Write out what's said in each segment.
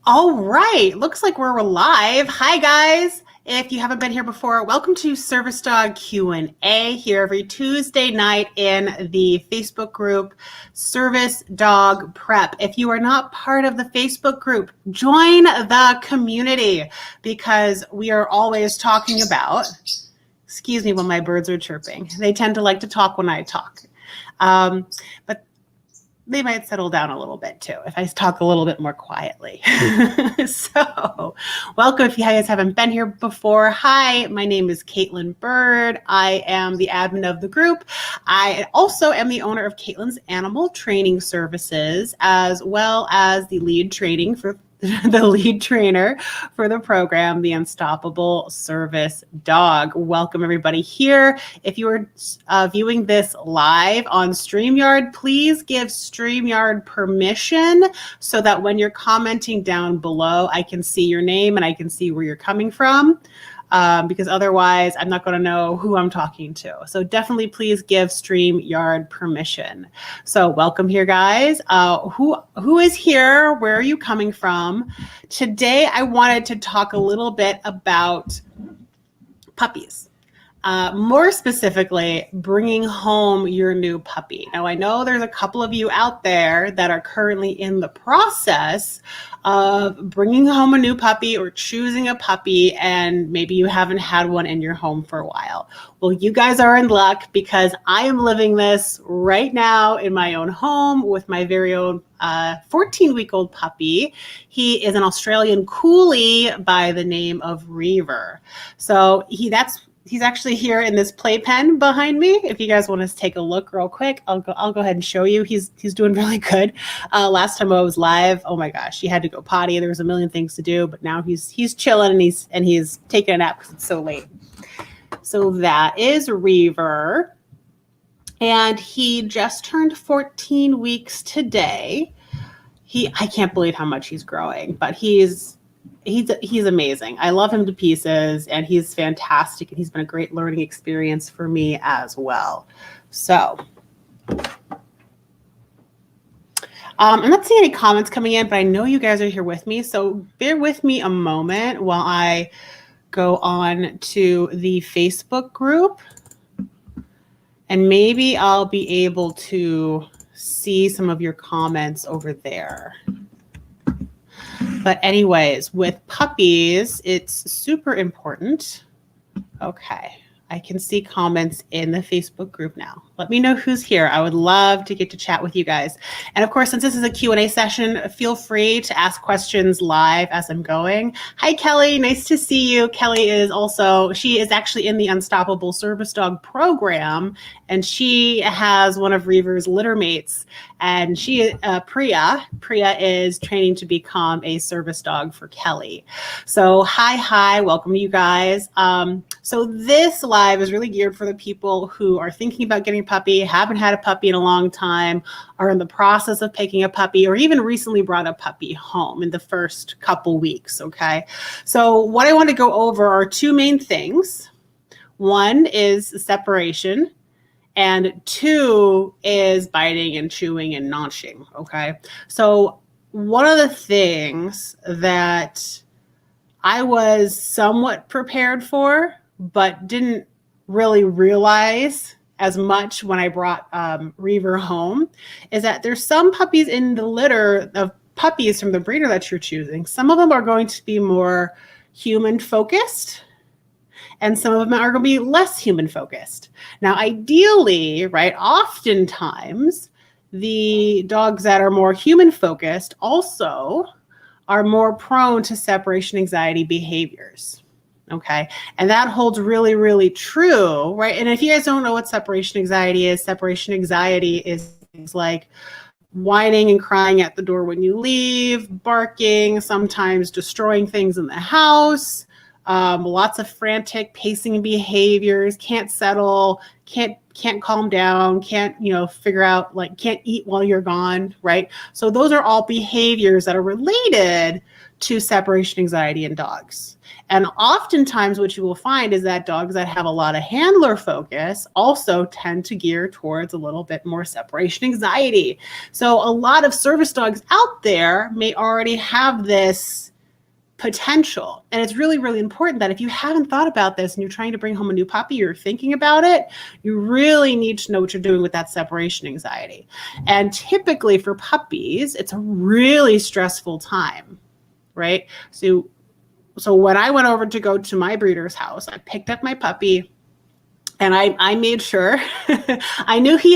All right, looks like we're live. Hi guys. If you haven't been here before, welcome to Service Dog Q&A here every Tuesday night in the Facebook group Service Dog Prep. If you are not part of the Facebook group, join the community because we are always talking about, excuse me when my birds are chirping. They tend to like to talk when I talk. But they might settle down a little bit too if I talk a little bit more quietly. So welcome if you guys haven't been here before. Hi, my name is Caitlin Bird. I am the admin of the group. I also am the owner of Caitlin's Animal Training Services, as well as the lead trainer for the program, The Unstoppable Service Dog. Welcome everybody here. If you are viewing this live on StreamYard, please give StreamYard permission so that when you're commenting down below, I can see your name and I can see where you're coming from. Because otherwise I'm not going to know who I'm talking to. So definitely please give StreamYard permission. So welcome here, guys. Who is here? Where are you coming from? Today I wanted to talk a little bit about puppies. More specifically, bringing home your new puppy. Now, I know there's a couple of you out there that are currently in the process of bringing home a new puppy or choosing a puppy, and maybe you haven't had one in your home for a while. Well, you guys are in luck because I am living this right now in my own home with my very own 14-week-old puppy. He is an Australian Coolie by the name of Reaver. So he's actually here in this playpen behind me. If you guys want to take a look real quick, I'll go ahead and show you. He's doing really good. Last time I was live, oh my gosh, he had to go potty. There was a million things to do, but now he's chilling and he's taking a nap because it's so late. So that is Reaver, and he just turned 14 weeks today. I can't believe how much he's growing, but he's amazing. I love him to pieces, and he's fantastic, and he's been a great learning experience for me as well. So I'm not seeing any comments coming in, but I know you guys are here with me, so bear with me a moment while I go on to the Facebook group, and maybe I'll be able to see some of your comments over there. But anyways, with puppies, it's super important. Okay, I can see comments in the Facebook group now. Let me know who's here. I would love to get to chat with you guys. And of course, since this is a Q&A session, feel free to ask questions live as I'm going. Hi, Kelly. Nice to see you. Kelly she is actually in the Unstoppable Service Dog program, and she has one of Reaver's litter mates. And Priya is training to become a service dog for Kelly. So hi, welcome you guys. So this live is really geared for the people who are thinking about getting a puppy, haven't had a puppy in a long time, are in the process of picking a puppy, or even recently brought a puppy home in the first couple weeks, okay? So what I want to go over are two main things. One is separation, and two is biting and chewing and gnashing, okay? So one of the things that I was somewhat prepared for, but didn't really realize as much when I brought Reaver home, is that there's some puppies in the litter of puppies from the breeder that you're choosing. Some of them are going to be more human focused, and some of them are going to be less human focused. Now, ideally, right, oftentimes the dogs that are more human focused also are more prone to separation anxiety behaviors. Okay. And that holds really, really true, right? And if you guys don't know what separation anxiety is things like whining and crying at the door when you leave, barking, sometimes destroying things in the house, lots of frantic pacing behaviors, can't settle, can't calm down, can't, figure out, like, can't eat while you're gone, right? So those are all behaviors that are related to separation anxiety in dogs. And oftentimes what you will find is that dogs that have a lot of handler focus also tend to gear towards a little bit more separation anxiety. So a lot of service dogs out there may already have this potential. And it's really, really important that if you haven't thought about this and you're trying to bring home a new puppy, you're thinking about it, you really need to know what you're doing with that separation anxiety. And typically for puppies, it's a really stressful time, right? So when I went over to go to my breeder's house, I picked up my puppy and I made sure I knew he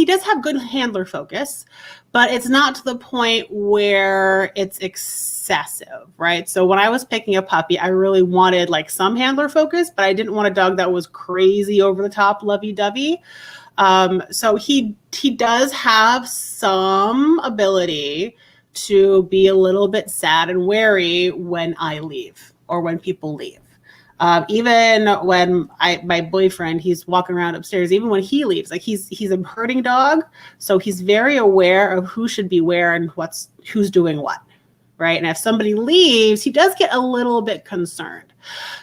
does have good handler focus, but it's not to the point where it's excessive, right? So when I was picking a puppy, I really wanted like some handler focus, but I didn't want a dog that was crazy over the top, lovey-dovey. So he does have some ability to be a little bit sad and wary when I leave or when people leave. Even when my boyfriend, he's walking around upstairs, even when he leaves, like he's a herding dog. So he's very aware of who should be where and who's doing what, right? And if somebody leaves, he does get a little bit concerned.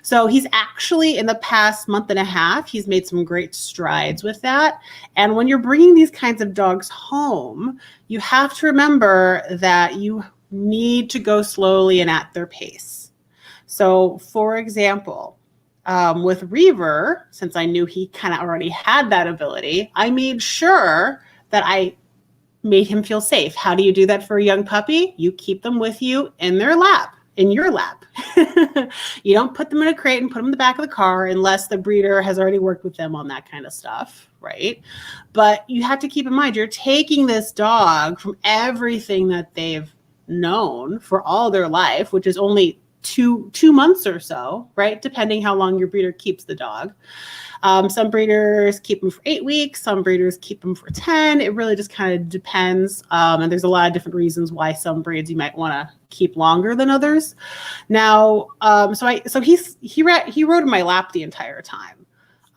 So he's actually, in the past month and a half, he's made some great strides with that. And when you're bringing these kinds of dogs home, you have to remember that you need to go slowly and at their pace. So, for example, with Reaver, since I knew he kind of already had that ability, I made sure that I made him feel safe. How do you do that for a young puppy? You keep them with you in their lap, in your lap. You don't put them in a crate and put them in the back of the car unless the breeder has already worked with them on that kind of stuff, right? But you have to keep in mind, you're taking this dog from everything that they've known for all their life, which is only two months or so, right? Depending how long your breeder keeps the dog. Some breeders keep them for 8 weeks. Some breeders keep them for 10. It really just kind of depends. And there's a lot of different reasons why some breeds you might want to keep longer than others. Now, so he rode in my lap the entire time.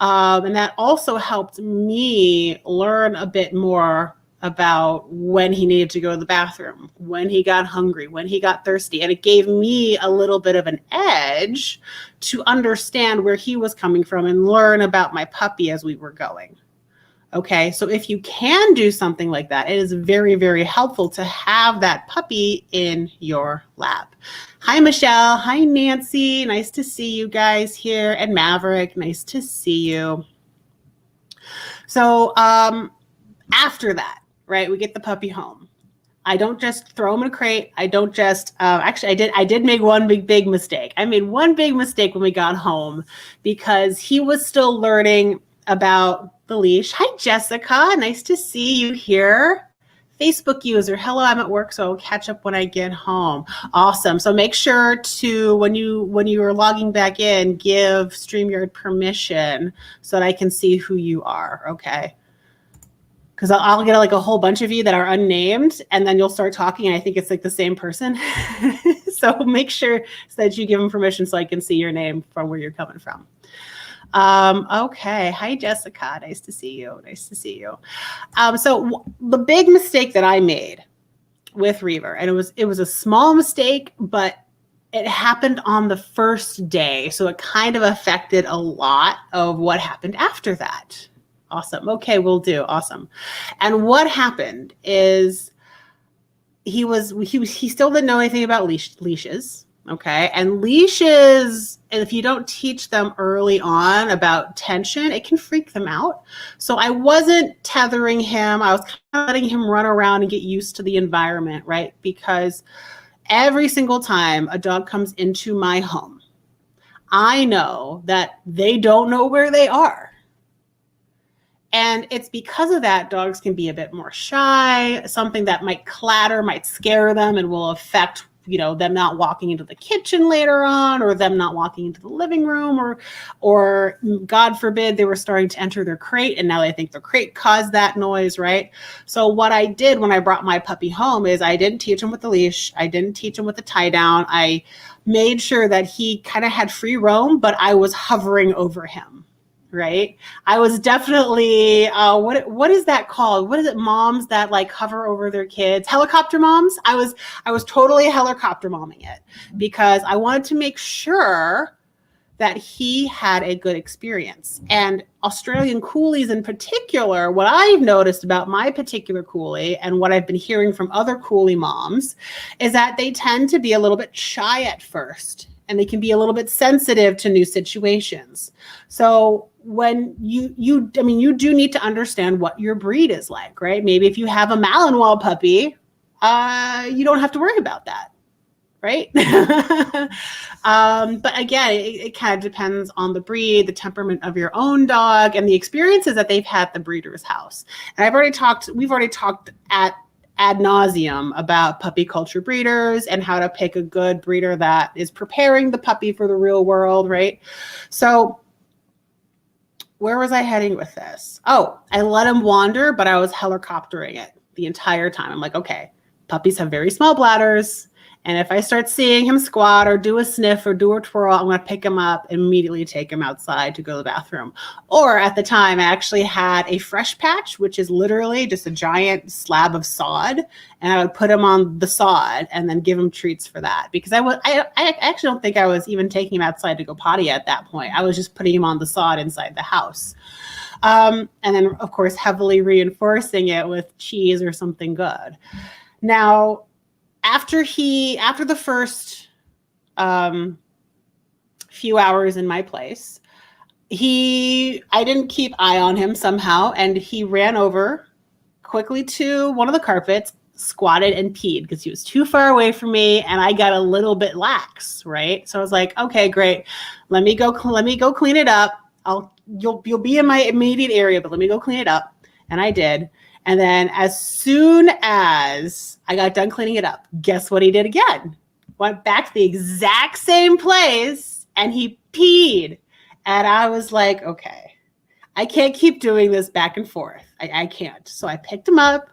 And that also helped me learn a bit more about when he needed to go to the bathroom, when he got hungry, when he got thirsty. And it gave me a little bit of an edge to understand where he was coming from and learn about my puppy as we were going. Okay, so if you can do something like that, it is very, very helpful to have that puppy in your lap. Hi, Michelle. Hi, Nancy. Nice to see you guys here. And Maverick, nice to see you. So after that, right, we get the puppy home. I don't just throw him in a crate. I don't just, actually, I did make one big mistake. I made one big mistake when we got home because he was still learning about the leash. Hi, Jessica. Nice to see you here. Facebook user. Hello, I'm at work, so I'll catch up when I get home. Awesome. So make sure to, when you are logging back in, give StreamYard permission so that I can see who you are, okay? Because I'll get like a whole bunch of you that are unnamed, and then you'll start talking, and I think it's like the same person. So make sure that you give them permission so I can see your name from where you're coming from. Okay. Hi, Jessica. Nice to see you. Nice to see you. So the big mistake that I made with Reaver, and it was a small mistake, but it happened on the first day. So it kind of affected a lot of what happened after that. Awesome. Okay, will do. Awesome. And what happened is he still didn't know anything about leashes. Okay. And leashes, if you don't teach them early on about tension, it can freak them out. So I wasn't tethering him. I was kind of letting him run around and get used to the environment, right? Because every single time a dog comes into my home, I know that they don't know where they are. And it's because of that, dogs can be a bit more shy. Something that might clatter might scare them and will affect them not walking into the kitchen later on, or them not walking into the living room, or God forbid they were starting to enter their crate and now they think the crate caused that noise, right? So what I did when I brought my puppy home is I didn't teach him with the leash. I didn't teach him with the tie down. I made sure that he kind of had free roam, but I was hovering over him. Right. I was definitely, what is that called? What is it? Moms that like hover over their kids, helicopter moms. I was totally helicopter momming it because I wanted to make sure that he had a good experience. And Australian coolies in particular, what I've noticed about my particular coolie and what I've been hearing from other coolie moms is that they tend to be a little bit shy at first. And they can be a little bit sensitive to new situations. So when you do need to understand what your breed is like, right? Maybe if you have a Malinois puppy, you don't have to worry about that, right? But again, it kind of depends on the breed, the temperament of your own dog, and the experiences that they've had at the breeder's house. And we've already talked ad nauseum about puppy culture breeders and how to pick a good breeder that is preparing the puppy for the real world, right? So where was I heading with this? Oh, I let him wander, but I was helicoptering it the entire time. I'm like, okay, puppies have very small bladders. And if I start seeing him squat or do a sniff or do a twirl, I'm going to pick him up, immediately take him outside to go to the bathroom. Or at the time, I actually had a fresh patch, which is literally just a giant slab of sod. And I would put him on the sod and then give him treats for that. Because I actually don't think I was even taking him outside to go potty at that point. I was just putting him on the sod inside the house. And then, of course, heavily reinforcing it with cheese or something good. Now, after the first few hours in my place, I didn't keep eye on him somehow, and he ran over quickly to one of the carpets, squatted and peed because he was too far away from me, and I got a little bit lax, right? So I was like, okay, great. Let me go clean it up. You'll be in my immediate area, but let me go clean it up. And I did. And then as soon as I got done cleaning it up, guess what he did again? Went back to the exact same place and he peed. And I was like, okay, I can't keep doing this back and forth. I can't. So I picked him up.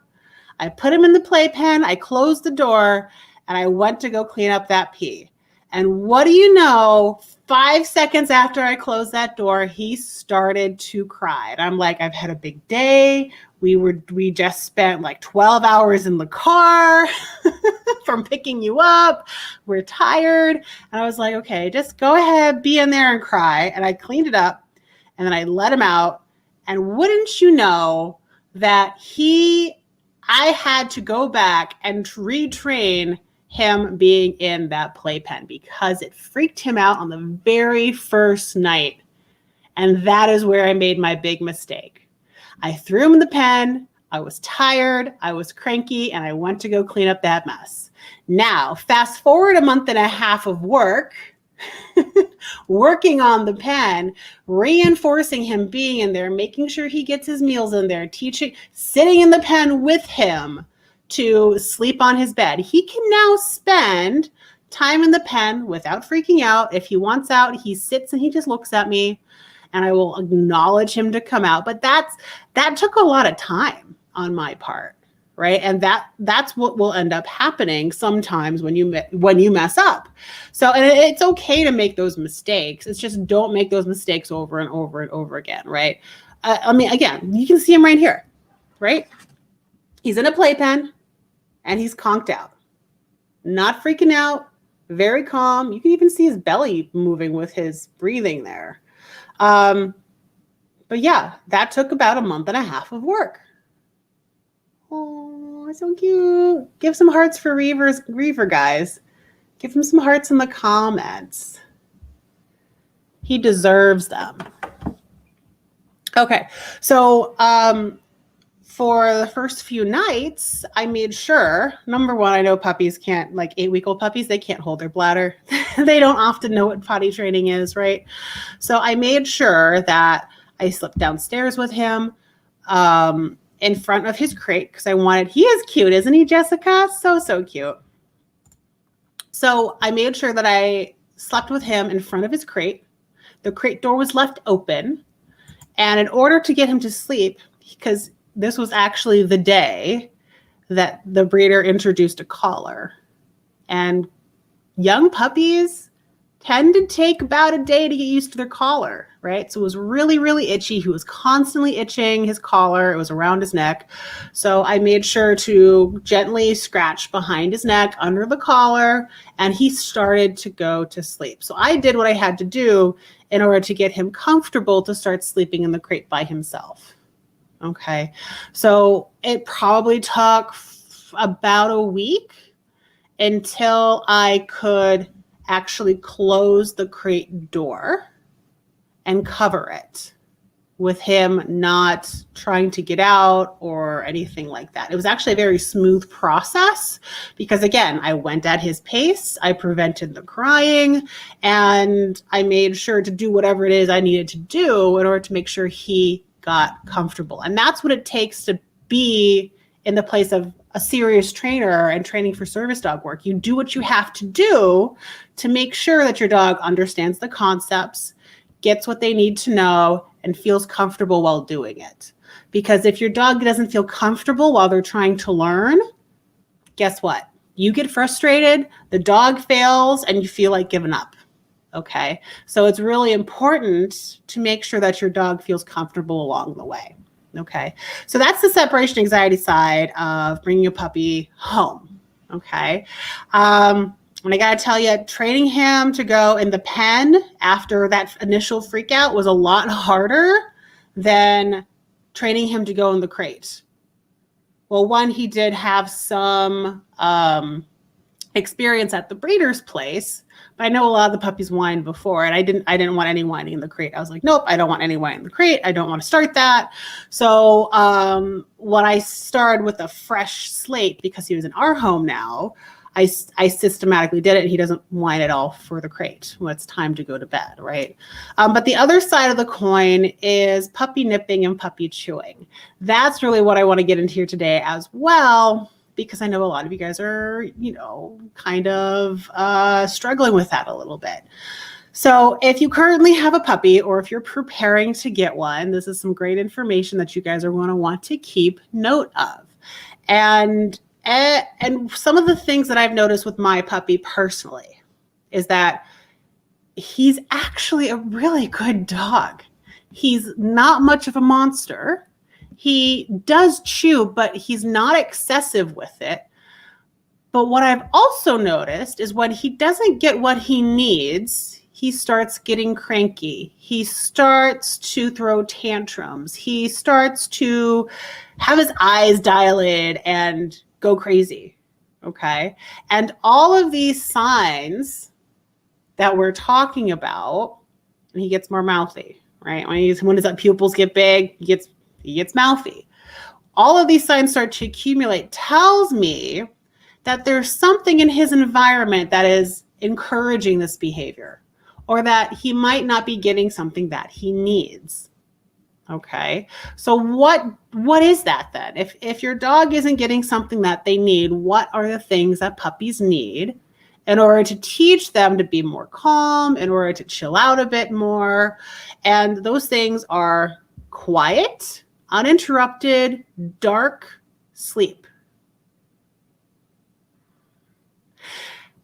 I put him in the playpen. I closed the door and I went to go clean up that pee. And what do you know? 5 seconds after I closed that door, he started to cry. And I'm like, I've had a big day. We just spent like 12 hours in the car from picking you up. We're tired. And I was like, okay, just go ahead, be in there and cry. And I cleaned it up and then I let him out. And wouldn't you know that I had to go back and retrain him being in that playpen because it freaked him out on the very first night. And that is where I made my big mistake. I threw him in the pen. I was tired. I was cranky, and I went to go clean up that mess. Now, fast forward a month and a half of work, working on the pen, reinforcing him being in there, making sure he gets his meals in there, sitting in the pen with him to sleep on his bed. He can now spend time in the pen without freaking out. If he wants out, he sits and he just looks at me and I will acknowledge him to come out. But that took a lot of time on my part, right? And that's what will end up happening sometimes when you mess up. So, and it's okay to make those mistakes. It's just don't make those mistakes over and over and over again, right? Again, you can see him right here, right? He's in a playpen and he's conked out, not freaking out, very calm. You can even see his belly moving with his breathing there. But yeah, that took about a month and a half of work. Oh, so cute. Give some hearts for Reaver, guys. Give him some hearts in the comments. He deserves them. Okay, so for the first few nights, I made sure, number one, I know puppies can't, like 8-week-old puppies, they can't hold their bladder. They don't often know what potty training is, right? So I made sure that I slept downstairs with him in front of his crate because he is cute, isn't he, Jessica? So cute. So I made sure that I slept with him in front of his crate. The crate door was left open. And in order to get him to sleep, because this was actually the day that the breeder introduced a collar. And young puppies tend to take about a day to get used to their collar, right? So it was really, really itchy. He was constantly itching his collar. It was around his neck. So I made sure to gently scratch behind his neck under the collar, and he started to go to sleep. So I did what I had to do in order to get him comfortable to start sleeping in the crate by himself. Okay. So it probably took about a week until I could actually close the crate door and cover it with him not trying to get out or anything like that. It was actually a very smooth process because, again, I went at his pace, I prevented the crying, and I made sure to do whatever it is I needed to do in order to make sure he got comfortable. And that's what it takes to be in the place of a serious trainer and training for service dog work. You do what you have to do to make sure that your dog understands the concepts, gets what they need to know, and feels comfortable while doing it. Because if your dog doesn't feel comfortable while they're trying to learn, guess what? You get frustrated, the dog fails, and you feel like giving up. Okay? So it's really important to make sure that your dog feels comfortable along the way. Okay, so that's the separation anxiety side of bringing a puppy home. Okay, and I gotta tell you, training him to go in the pen after that initial freak out was a lot harder than training him to go in the crate. Well, one, he did have some experience at the breeder's place, but I know a lot of the puppies whined before, and I didn't want any whining in the crate. I was like, nope, I don't want any whining in the crate. I don't want to start that. So when I started with a fresh slate, because he was in our home now, I systematically did it, and he doesn't whine at all for the crate when it's time to go to bed, right? But the other side of the coin is puppy nipping and puppy chewing. That's really what I want to get into here today as well, because I know a lot of you guys are, kind of struggling with that a little bit. So if you currently have a puppy, or if you're preparing to get one, this is some great information that you guys are going to want to keep note of. And some of the things that I've noticed with my puppy personally is that he's actually a really good dog. He's not much of a monster. He does chew, but he's not excessive with it. But what I've also noticed is when he doesn't get what he needs, he starts getting cranky. He starts to throw tantrums. He starts to have his eyes dilated and go crazy. Okay. And all of these signs that we're talking about, and he gets more mouthy, right? When his pupils get big, he gets mouthy. All of these signs start to accumulate, tells me that there's something in his environment that is encouraging this behavior, or that he might not be getting something that he needs. Okay, so what is that then? If your dog isn't getting something that they need, what are the things that puppies need in order to teach them to be more calm, in order to chill out a bit more? And those things are quiet, uninterrupted, dark sleep.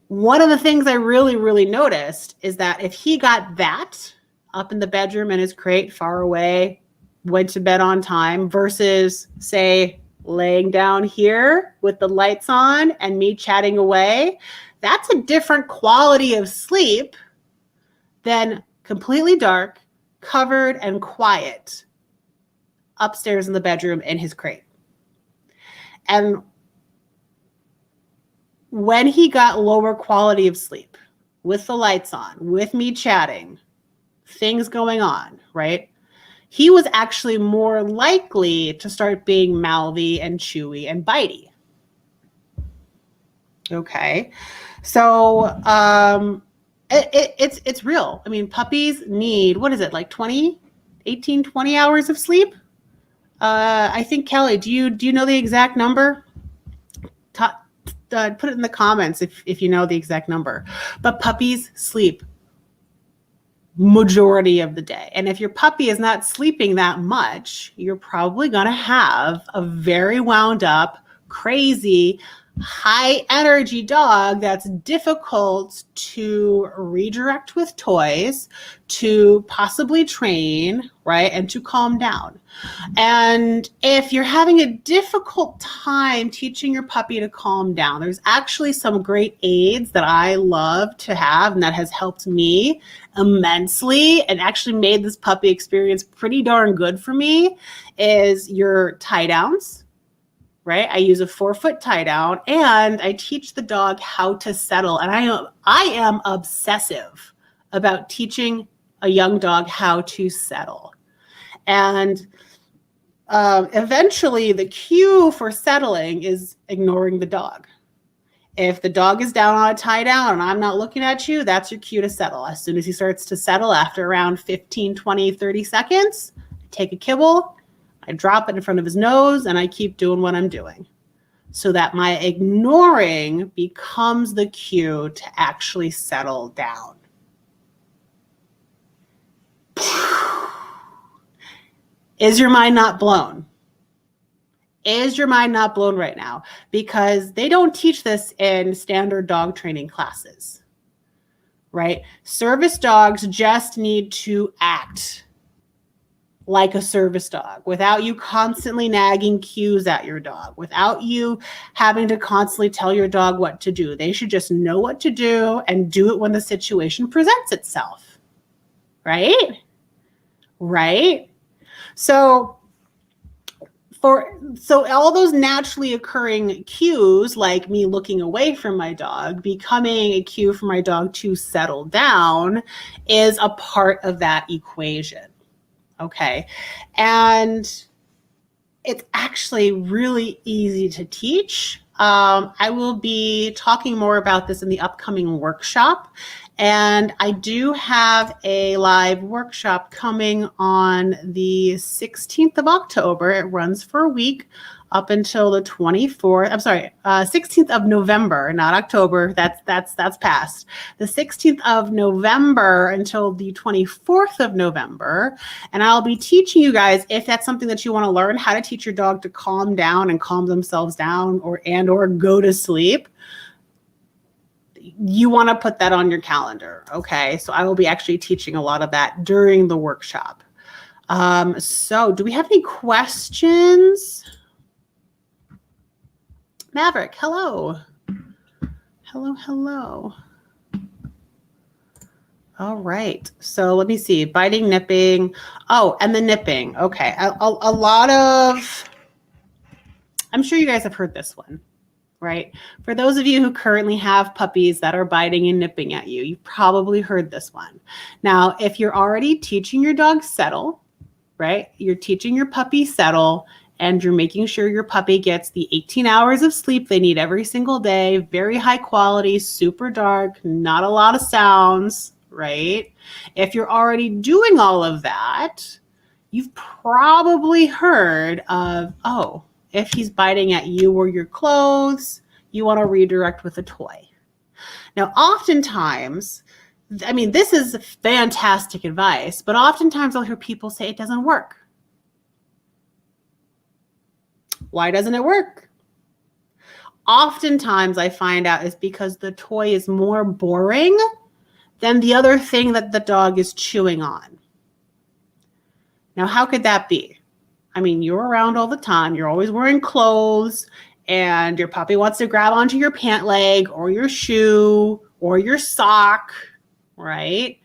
One of the things I really, really noticed is that if he got that up in the bedroom in his crate, far away, went to bed on time, versus, say, laying down here with the lights on and me chatting away, that's a different quality of sleep than completely dark, covered, and quiet upstairs in the bedroom in his crate. And when he got lower quality of sleep, with the lights on, with me chatting, things going on, right? He was actually more likely to start being mouthy and chewy and bitey. Okay. So it's real. I mean, puppies need, what is it, like 20 hours of sleep? I think, Kelly, do you know the exact number? put it in the comments if you know the exact number. But puppies sleep majority of the day. And if your puppy is not sleeping that much, you're probably going to have a very wound up, crazy, high energy dog that's difficult to redirect with toys, to possibly train, right? And to calm down. And if you're having a difficult time teaching your puppy to calm down, there's actually some great aids that I love to have and that has helped me immensely and actually made this puppy experience pretty darn good for me is your tie downs. Right? I use a 4-foot tie down and I teach the dog how to settle. And I am obsessive about teaching a young dog how to settle. And eventually the cue for settling is ignoring the dog. If the dog is down on a tie down and I'm not looking at you, that's your cue to settle. As soon as he starts to settle after around 15, 20, 30 seconds, I take a kibble, I drop it in front of his nose, and I keep doing what I'm doing so that my ignoring becomes the cue to actually settle down. Is your mind not blown? Is your mind not blown right now? Because they don't teach this in standard dog training classes, right? Service dogs just need to act like a service dog without you constantly nagging cues at your dog, without you having to constantly tell your dog what to do. They should just know what to do and do it when the situation presents itself, right? Right? So all those naturally occurring cues, like me looking away from my dog, becoming a cue for my dog to settle down, is a part of that equation. Okay. And it's actually really easy to teach. I will be talking more about this in the upcoming workshop. And I do have a live workshop coming on the 16th of October. It runs for a week up until the 24th. I'm sorry, 16th of November, not October. That's past. The 16th of November until the 24th of November. And I'll be teaching you guys, if that's something that you want to learn, how to teach your dog to calm down and calm themselves down or go to sleep. You want to put that on your calendar, okay? So I will be actually teaching a lot of that during the workshop. So do we have any questions? Maverick, hello. Hello. All right. So let me see. Biting, nipping. Oh, and the nipping. Okay. A lot of, I'm sure you guys have heard this one, right? For those of you who currently have puppies that are biting and nipping at you, you've probably heard this one. Now, if you're already teaching your dog settle, right? You're teaching your puppy settle, and you're making sure your puppy gets the 18 hours of sleep they need every single day, very high quality, super dark, not a lot of sounds, right? If you're already doing all of that, you've probably heard of, oh, if he's biting at you or your clothes, you want to redirect with a toy. Now, oftentimes, I mean, this is fantastic advice, but oftentimes I'll hear people say it doesn't work. Why doesn't it work? Oftentimes I find out is because the toy is more boring than the other thing that the dog is chewing on. Now, how could that be? I mean, you're around all the time. You're always wearing clothes, and your puppy wants to grab onto your pant leg or your shoe or your sock, right?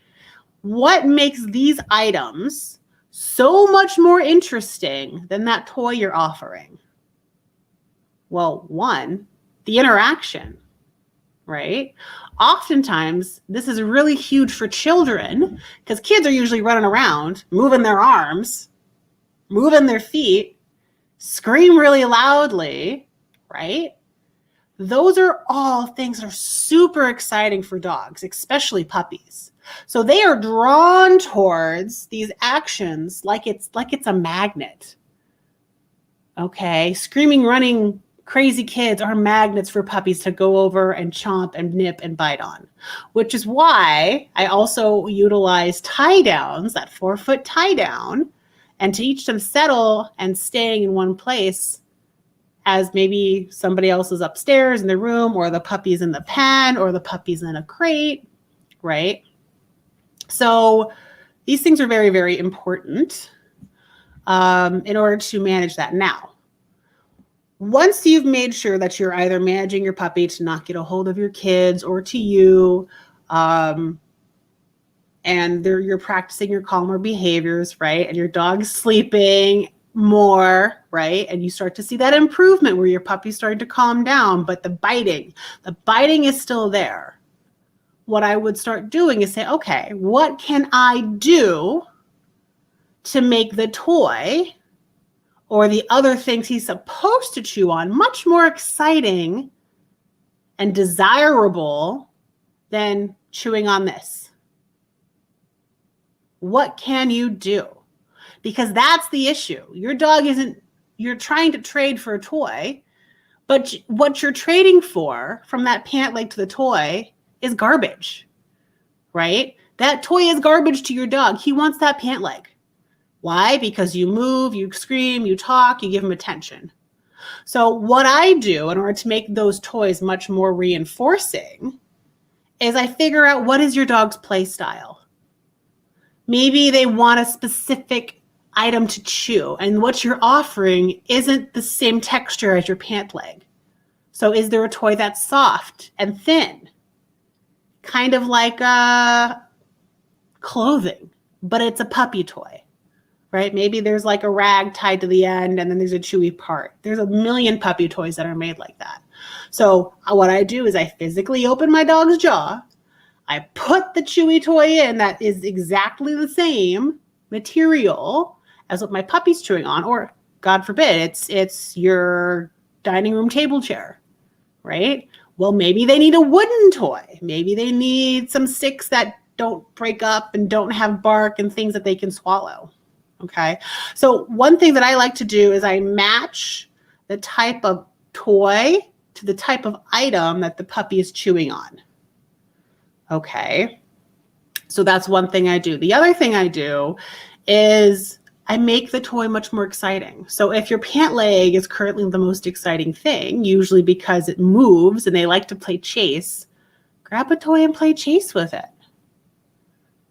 What makes these items so much more interesting than that toy you're offering? Well, one, the interaction, right? Oftentimes, this is really huge for children because kids are usually running around, moving their arms, moving their feet, scream really loudly, right? Those are all things that are super exciting for dogs, especially puppies. So they are drawn towards these actions like it's a magnet. Okay, screaming, running, crazy kids are magnets for puppies to go over and chomp and nip and bite on, which is why I also utilize tie downs, that 4-foot tie down, and to teach them settle and staying in one place as maybe somebody else is upstairs in the room, or the puppy's in the pen, or the puppy's in a crate, right? So these things are very, very important in order to manage that. Now, once you've made sure that you're either managing your puppy to not get a hold of your kids or to you, and you're practicing your calmer behaviors, right? And your dog's sleeping more, right? And you start to see that improvement where your puppy's starting to calm down, but the biting is still there. What I would start doing is say, okay, what can I do to make the toy or the other things he's supposed to chew on much more exciting and desirable than chewing on this? What can you do? Because that's the issue. Your dog you're trying to trade for a toy, but what you're trading for from that pant leg to the toy is garbage, right? That toy is garbage to your dog. He wants that pant leg. Why? Because you move, you scream, you talk, you give him attention. So what I do in order to make those toys much more reinforcing is I figure out, what is your dog's play style? Maybe they want a specific item to chew, and what you're offering isn't the same texture as your pant leg. So is there a toy that's soft and thin? Kind of like clothing, but it's a puppy toy, right? Maybe there's like a rag tied to the end and then there's a chewy part. There's a million puppy toys that are made like that. So what I do is I physically open my dog's jaw. I put the chewy toy in that is exactly the same material as what my puppy's chewing on, or God forbid, it's your dining room table chair, right? Well, maybe they need a wooden toy. Maybe they need some sticks that don't break up and don't have bark and things that they can swallow. Okay. So one thing that I like to do is I match the type of toy to the type of item that the puppy is chewing on. Okay. So that's one thing I do. The other thing I do is I make the toy much more exciting. So if your pant leg is currently the most exciting thing, usually because it moves and they like to play chase, grab a toy and play chase with it,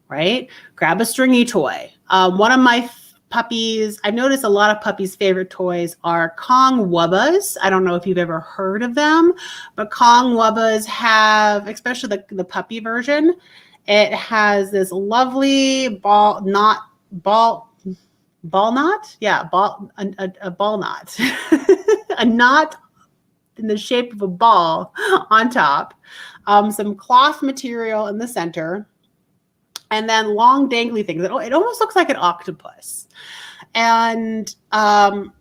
right? Grab a stringy toy. One of my puppies, I've noticed a lot of puppies' favorite toys are Kong Wubbas. I don't know if you've ever heard of them, but Kong Wubbas have, especially the puppy version, it has this lovely ball knot. Yeah, a ball knot. A knot in the shape of a ball on top, some cloth material in the center, and then long dangly things. It almost looks like an octopus. And that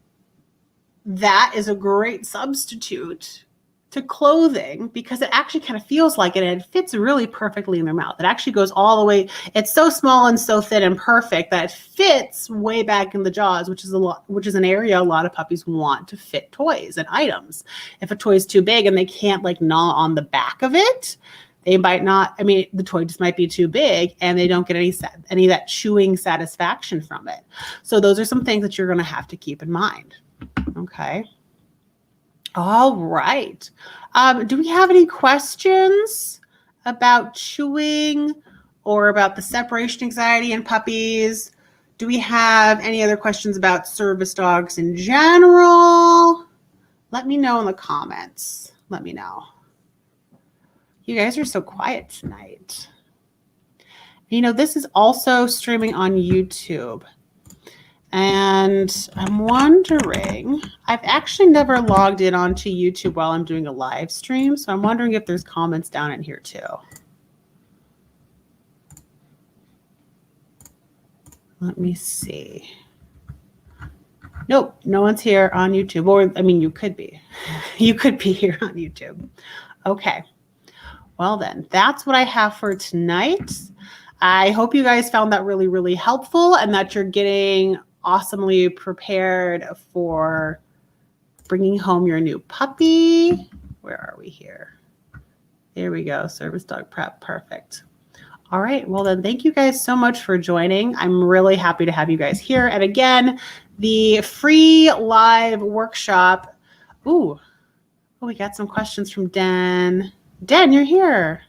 is a great substitute to clothing because it actually kind of feels like it, and it fits really perfectly in their mouth. It actually goes all the way. It's so small and so thin and perfect that it fits way back in the jaws, which is an area a lot of puppies want to fit toys and items. If a toy is too big and they can't like gnaw on the back of it, they might not, the toy just might be too big and they don't get any of that chewing satisfaction from it. So those are some things that you're going to have to keep in mind. Okay. All right. Do we have any questions about chewing or about the separation anxiety in puppies? Do we have any other questions about service dogs in general? Let me know in the comments. Let me know. You guys are so quiet tonight. This is also streaming on YouTube. And I'm wondering, I've actually never logged in onto YouTube while I'm doing a live stream, so I'm wondering if there's comments down in here too. Let me see. Nope, no one's here on YouTube. Or, you could be. You could be here on YouTube. Okay. Well then, that's what I have for tonight. I hope you guys found that really, really helpful and that you're getting awesomely prepared for bringing home your new puppy. Where are we here? There we go. Service dog prep. Perfect. All right. Well, then thank you guys so much for joining. I'm really happy to have you guys here. And again, the free live workshop. Ooh, we got some questions from Den. Den, you're here.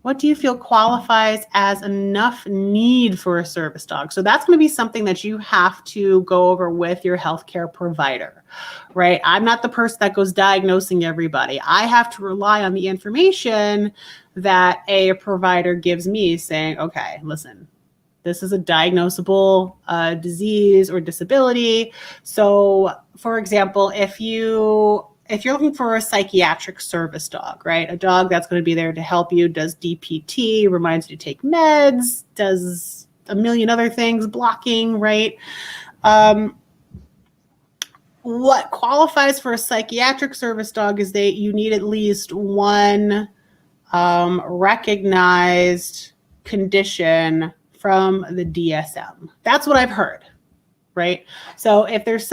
What do you feel qualifies as enough need for a service dog? So that's going to be something that you have to go over with your healthcare provider, right? I'm not the person that goes diagnosing everybody. I have to rely on the information that a provider gives me saying, okay, listen, this is a diagnosable disease or disability. So for example, if you're looking for a psychiatric service dog, right? A dog that's going to be there to help you, does DPT, reminds you to take meds, does a million other things, blocking, right? What qualifies for a psychiatric service dog is that you need at least one recognized condition from the DSM. That's what I've heard. Right. So if there's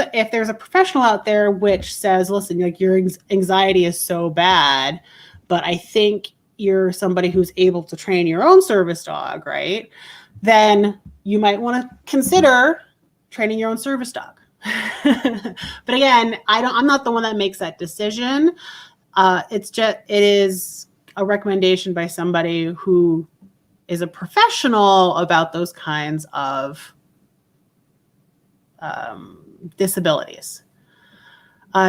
a professional out there which says, listen, like your anxiety is so bad, but I think you're somebody who's able to train your own service dog, right? Then you might want to consider training your own service dog. But again, I'm not the one that makes that decision. It is a recommendation by somebody who is a professional about those kinds of disabilities.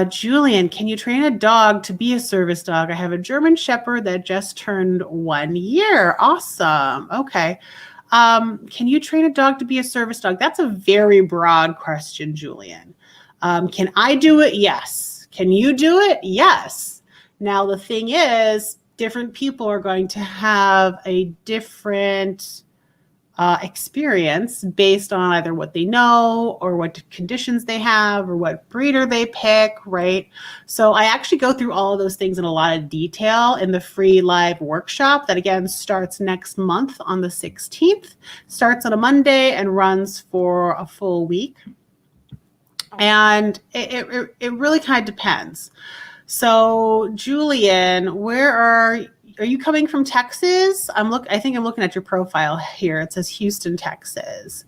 Julian, can you train a dog to be a service dog? I have a German Shepherd that just turned 1 year. Awesome. Okay. Can you train a dog to be a service dog? That's a very broad question, Julian. Can I do it? Yes. Can you do it? Yes. Now, the thing is, different people are going to have a different experience based on either what they know or what conditions they have or what breeder they pick, right? So I actually go through all of those things in a lot of detail in the free live workshop that again starts next month on the 16th, starts on a Monday and runs for a full week. And it really kind of depends. So Julian, are you coming from Texas? I think I'm looking at your profile here. It says Houston, Texas.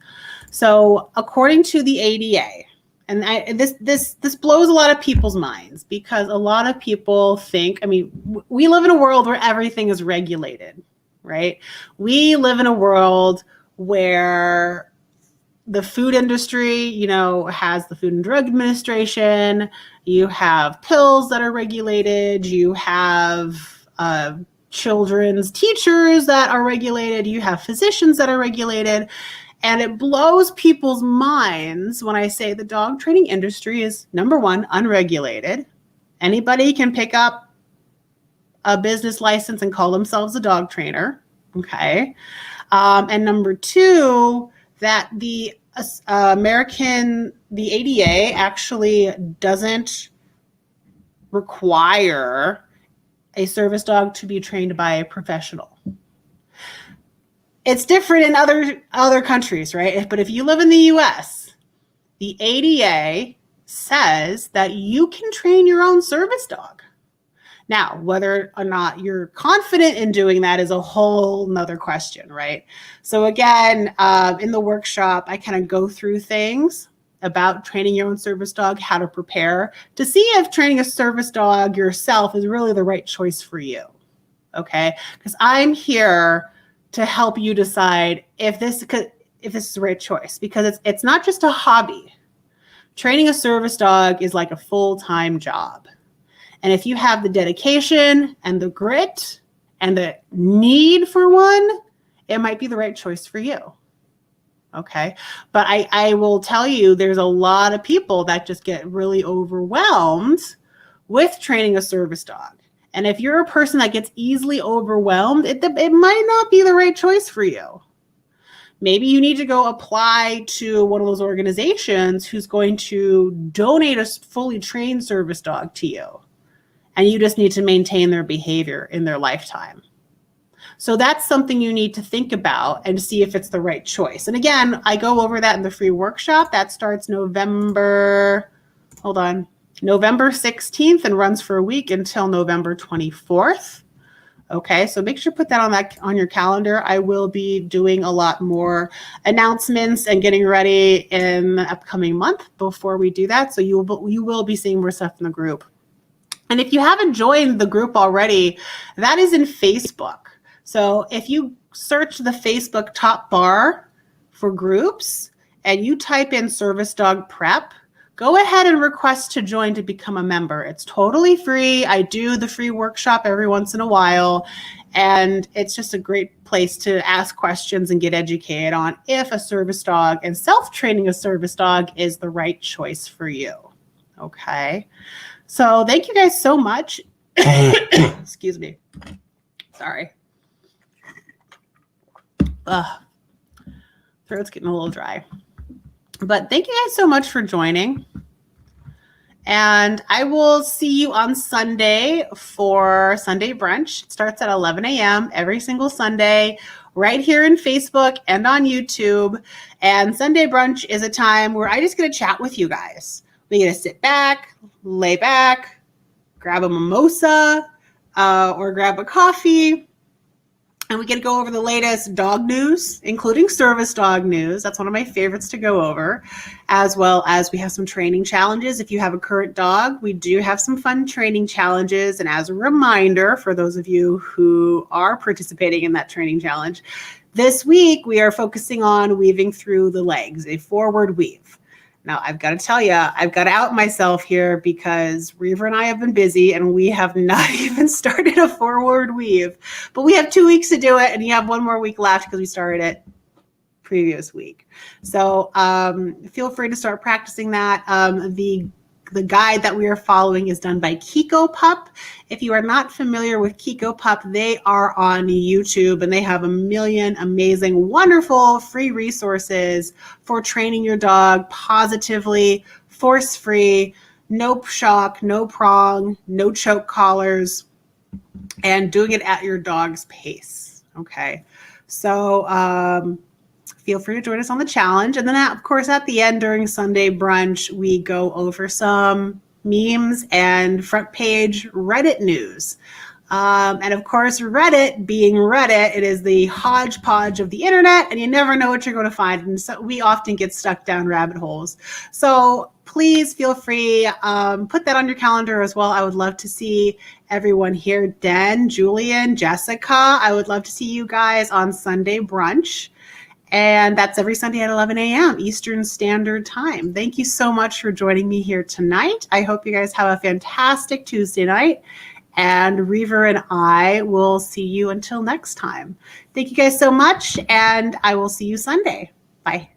So according to the ADA, and this blows a lot of people's minds because a lot of people think, I mean, we live in a world where everything is regulated, right? We live in a world where the food industry, has the Food and Drug Administration. You have pills that are regulated. You have children's teachers that are regulated. You have physicians that are regulated. And it blows people's minds when I say the dog training industry is, number one, unregulated. Anybody can pick up a business license and call themselves a dog trainer. Okay. And number two, that the ADA actually doesn't require a service dog to be trained by a professional. It's different in other countries, right? But if you live in the US, the ADA says that you can train your own service dog. Now, whether or not you're confident in doing that is a whole nother question, right? So again, in the workshop, I kind of go through things about training your own service dog, how to prepare to see if training a service dog yourself is really the right choice for you. Okay? Because I'm here to help you decide if this is the right choice, because it's not just a hobby. Training a service dog is like a full-time job. And if you have the dedication and the grit and the need for one, it might be the right choice for you. Okay. But I will tell you, there's a lot of people that just get really overwhelmed with training a service dog. And if you're a person that gets easily overwhelmed, it might not be the right choice for you. Maybe you need to go apply to one of those organizations who's going to donate a fully trained service dog to you. And you just need to maintain their behavior in their lifetime. So that's something you need to think about and see if it's the right choice. And again, I go over that in the free workshop. That starts November, hold on, November 16th and runs for a week until November 24th. Okay, so make sure to put that on your calendar. I will be doing a lot more announcements and getting ready in the upcoming month before we do that. So you will be seeing more stuff in the group. And if you haven't joined the group already, that is in Facebook. So if you search the Facebook top bar for groups and you type in Service Dog Prep, go ahead and request to join to become a member. It's totally free. I do the free workshop every once in a while, and it's just a great place to ask questions and get educated on if a service dog and self-training a service dog is the right choice for you. Okay. So thank you guys so much. Excuse me. Sorry. Throat's getting a little dry. But thank you guys so much for joining. And I will see you on Sunday for Sunday brunch. It starts at 11 a.m. every single Sunday, right here in Facebook and on YouTube. And Sunday brunch is a time where I just get to chat with you guys. We get to sit back, lay back, grab a mimosa, or grab a coffee. And we get to go over the latest dog news, including service dog news. That's one of my favorites to go over, as well as we have some training challenges. If you have a current dog, we do have some fun training challenges. And as a reminder, for those of you who are participating in that training challenge, this week we are focusing on weaving through the legs, a forward weave. Now, I've got to tell you, I've got to out myself here because Reaver and I have been busy and we have not even started a forward weave. But we have 2 weeks to do it, and you have 1 more week left because we started it previous week. So feel free to start practicing that. The guide that we are following is done by Kiko Pup. If you are not familiar with Kiko Pup, they are on YouTube and they have a million amazing, wonderful free resources for training your dog positively, force-free, no shock, no prong, no choke collars, and doing it at your dog's pace. Okay, so feel free to join us on the challenge. And then, of course, at the end during Sunday brunch, we go over some memes and front page Reddit news. And of course, Reddit being Reddit, it is the hodgepodge of the internet, and you never know what you're going to find. And so we often get stuck down rabbit holes. So please feel free, put that on your calendar as well. I would love to see everyone here. Den, Julian, Jessica, I would love to see you guys on Sunday brunch. And that's every Sunday at 11 a.m. Eastern Standard Time. Thank you so much for joining me here tonight. I hope you guys have a fantastic Tuesday night. And Reaver and I will see you until next time. Thank you guys so much, and I will see you Sunday. Bye.